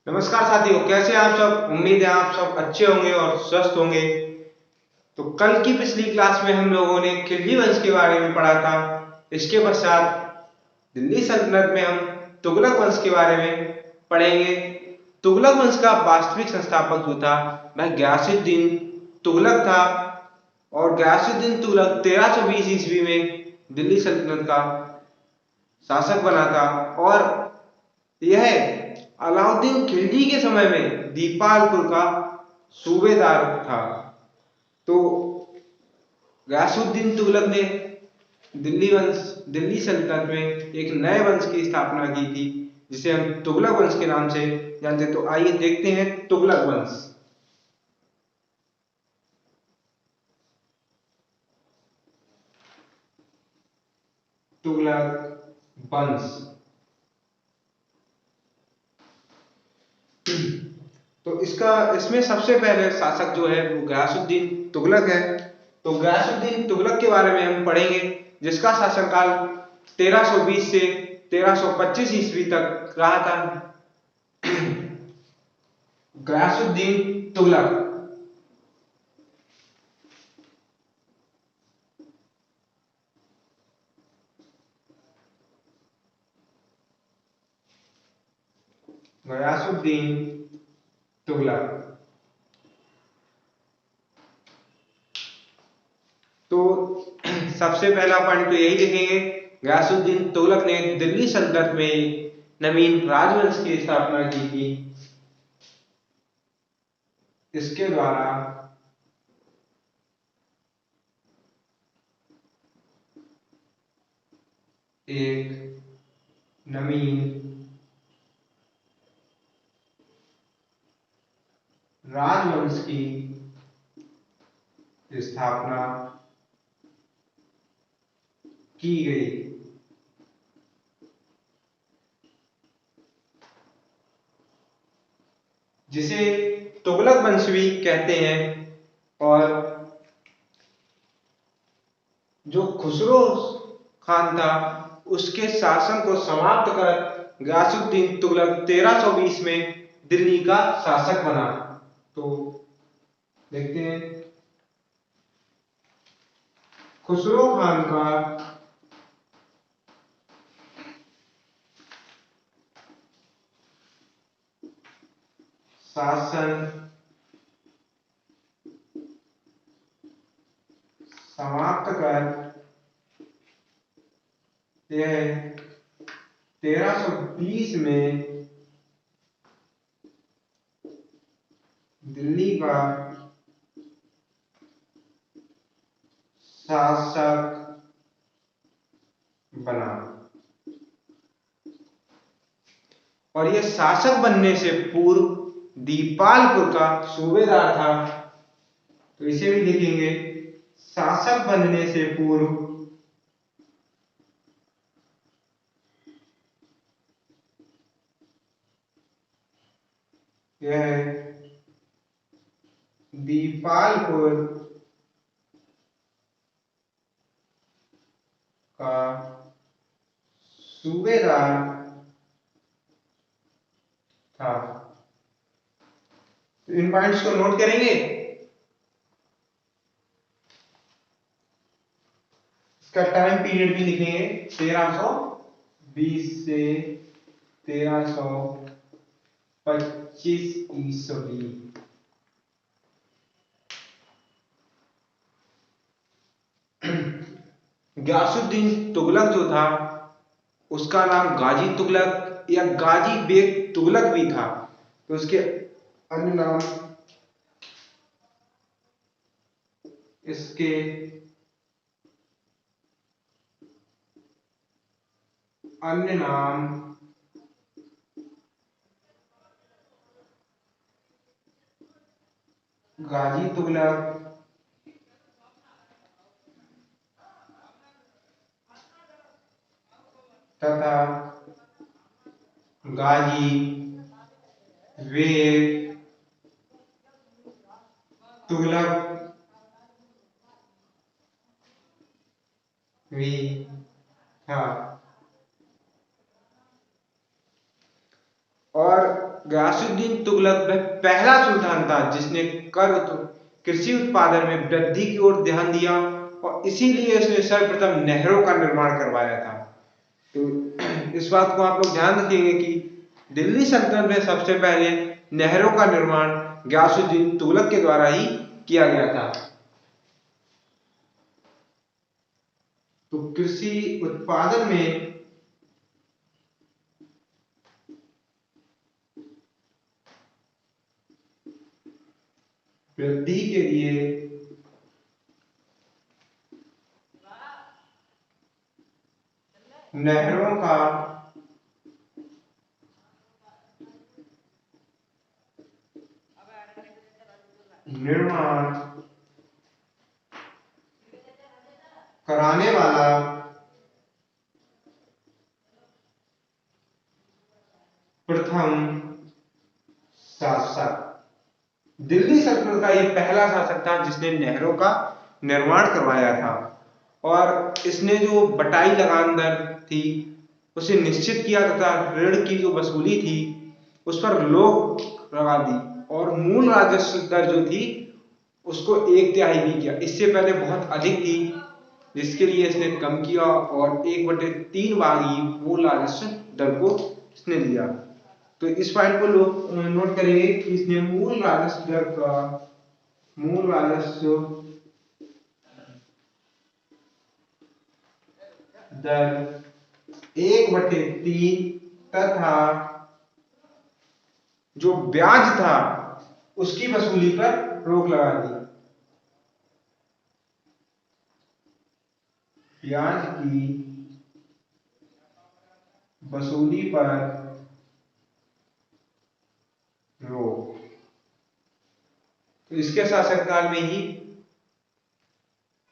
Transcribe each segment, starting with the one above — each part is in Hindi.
नमस्कार साथियों, कैसे हैं आप सब। उम्मीद है आप सब अच्छे होंगे और स्वस्थ होंगे। तो कल की पिछली क्लास में हम लोगों ने खिलजी वंश के बारे में पढ़ा था। इसके पश्चात दिल्ली सल्तनत में हम तुगलक वंश के बारे में पढ़ेंगे। तुगलक वंश का वास्तविक संस्थापक जो था वह गयासुद्दीन तुगलक था। और गयासुद्दीन तुगलक 1320 ईस्वी में दिल्ली सल्तनत का शासक बना था। और यह अलाउद्दीन खिलजी के समय में दीपालपुर का सूबेदार था। तो गयासुद्दीन तुगलक ने दिल्ली सल्तनत में एक नए वंश की स्थापना की थी, जिसे हम तुगलक वंश के नाम से जानते। तो आइए देखते हैं तुगलक वंश। तुगलक वंश तो इसमें सबसे पहले शासक जो है वो गयासुद्दीन तुगलक है। तो गयासुद्दीन तुगलक के बारे में हम पढ़ेंगे, जिसका शासनकाल 1320 से 1325 ईस्वी तक रहा था। गयासुद्दीन तुगलक गयासुद्दीन तुगलक तो सबसे पहला पॉइंट तो यही देखेंगे, गयासुद्दीन तुगलक ने दिल्ली सल्तनत में नवीन राजवंश की स्थापना की थी। इसके द्वारा एक नवीन राजवंश की स्थापना की गई। जिसे तुगलक वंश भी कहते हैं। और जो खुसरो खान था, उसके शासन को समाप्त कर गयासुद्दीन तुगलक 1320 में दिल्ली का शासक बना। तो देखते हैं, खुसरो खान का शासन समाप्त कर यह 1320 में दिल्ली का शासक बना। और यह शासक बनने से पूर्व दीपालपुर का सूबेदार था। तो इसे भी लिखेंगे, शासक बनने से पूर्व यह दीपालपुर का सूबेदार था। तो इन पॉइंट्स को नोट करेंगे। इसका टाइम पीरियड भी लिखेंगे, 1320 से 1325 ईस्वी। गयासुद्दीन तुगलक जो था, उसका नाम गाजी तुगलक या गाजी बेग तुगलक भी था। तो उसके अन्य नाम, इसके अन्य नाम गाजी तुगलक तथा गाजी बेग तुगलक भी था। और गयासुद्दीन तुगलक वह पहला सुल्तान था जिसने कृषि उत्पादन में वृद्धि की ओर ध्यान दिया और इसीलिए उसने सर्वप्रथम नहरों का निर्माण करवाया था। तो इस बात को आप लोग ध्यान रखेंगे कि दिल्ली सल्तनत में सबसे पहले नहरों का निर्माण गयासुद्दीन तुगलक के द्वारा ही किया गया था। तो कृषि उत्पादन में वृद्धि के लिए नहरों का निर्माण कराने वाला प्रथम शासक, दिल्ली सल्तनत का यह पहला शासक था जिसने नहरों का निर्माण करवाया था और इसने जो बटाई लगान दर थी उसे निश्चित किया तथा ऋण की जो वसूली थी उस पर रोक लगा दी और मूल राजस्व दर जो थी उसको 1/3 भी किया। इससे पहले बहुत अधिक थी जिसके लिए इसने कम किया और 1/3 भाग ही मूल राजस्व दर को इसने लिया। तो इस पॉइंट को लोग नोट करेंगे कि इसने मूल राजस्व दर का मूल राजस्व दर 1/3 तथा जो ब्याज था उसकी वसूली पर रोक लगा दी। ब्याज की वसूली पर रोक। तो इसके शासनकाल में ही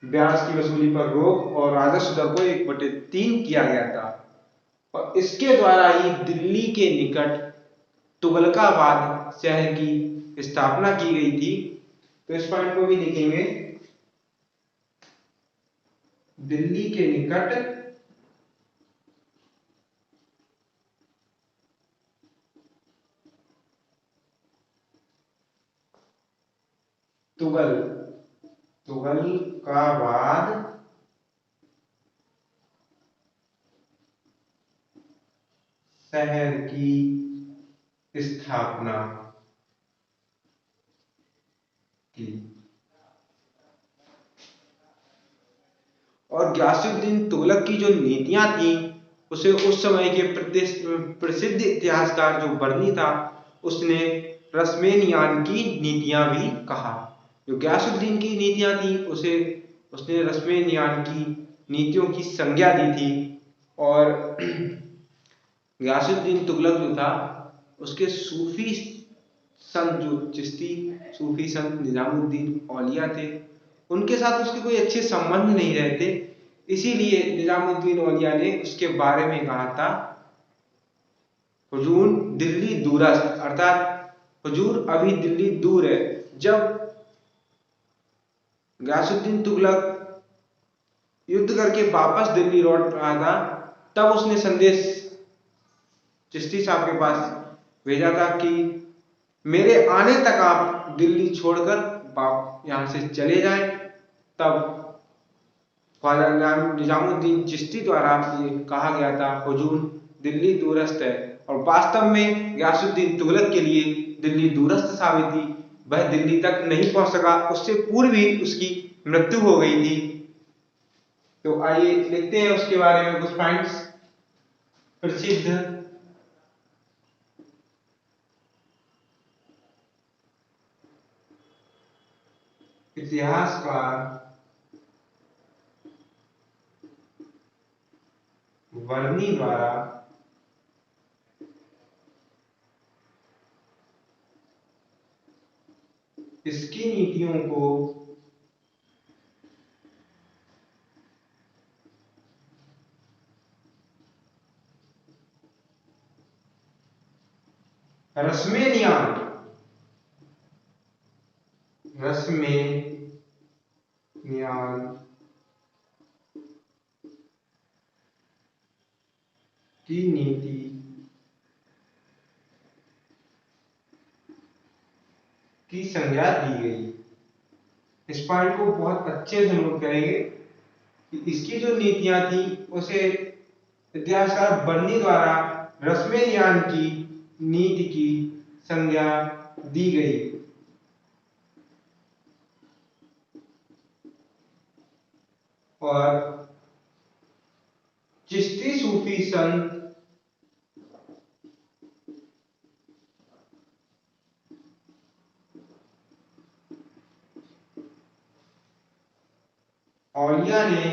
ब्याज की वसूली पर रोक और राजस्व दर को 1/3 किया गया था और इसके द्वारा ही दिल्ली के निकट तुगलकाबाद शहर की स्थापना की गई थी। तो इस पॉइंट को भी लिखेंगे, दिल्ली के निकट तुगलकाबाद शहर की स्थापना की। और गयासुद्दीन तुगलक की जो नीतियां थी उसे उस समय के प्रसिद्ध इतिहासकार जो बर्नी था उसने रस्मेनियान की नीतियां भी कहा। जो गयासुद्दीन की नीतियां थी उसे उसने रस्मेनियान की नीतियों की संज्ञा दी थी और गयासुद्दीन तुगलक जो था उसके सूफी संत जो चिश्ती सूफी संत निजामुद्दीन औलिया थे उनके साथ उसके कोई अच्छे संबंध नहीं रहते, इसीलिए निजामुद्दीन औलिया ने उसके बारे में कहा था हुजूर दिल्ली दूरस्थ, अर्थात हुजूर अभी दिल्ली दूर है। जब गयासुद्दीन तुगलक युद्ध करके वापस दिल्ली लौट रहा था तब उसने संदेश चिश्ती साहब के पास भेजा था कि मेरे आने तक आप दिल्ली छोड़कर यहां से चले जाएं। तब ख्वाजा निजामुद्दीन चिश्ती द्वारा ये कहा गया था हुजूर दिल्ली दूरस्थ है और वास्तव में गयासुद्दीन तुगलक के लिए दिल्ली दूरस्थ साबित हुई। वह दिल्ली तक नहीं पहुंच सका, उससे पूर्व ही उसकी मृत्यु हो गई थी। तो आइए लिखते हैं उसके बारे में कुछ पॉइंट्स। प्रसिद्ध इतिहासकार वर्नी द्वारा इसकी नीतियों को रस्मेनियान की नीति की संज्ञा दी गई। इस पॉइंट को बहुत अच्छे से नोट करेंगे कि इसकी जो नीतियां थी उसे इतिहासकार बर्नी द्वारा रसमेनियान की नीति की संज्ञा दी गई। और चिश्ती सूफी संत औलिया ने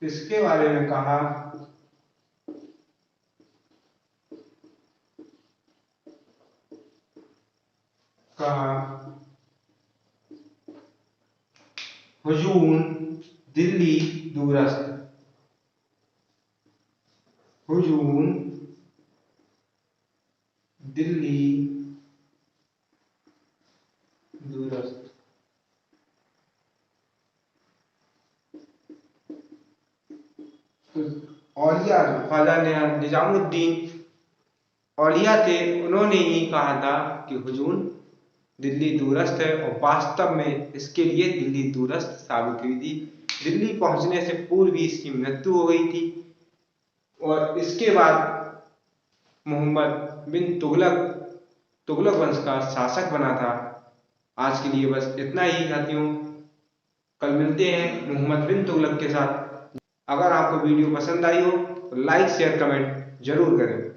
इसके बारे में कहा हुजून दिल्ली दूरस्थ, हुजून दिल्ली दूरस्थ। तो औलिया ख्वाजा निजामुद्दीन औलिया थे, उन्होंने ही कहा था कि हुजून दिल्ली दूरस्थ है, और वास्तव में इसके लिए दिल्ली दूरस्थ साबित हुई थी। दिल्ली पहुंचने से पूर्व ही इसकी मृत्यु हो गई थी। और इसके बाद मोहम्मद बिन तुगलक वंश का शासक बना था। आज के लिए बस इतना ही साथियों, कल मिलते हैं मोहम्मद बिन तुगलक के साथ। अगर आपको वीडियो पसंद आई हो तो लाइक शेयर कमेंट जरूर करें।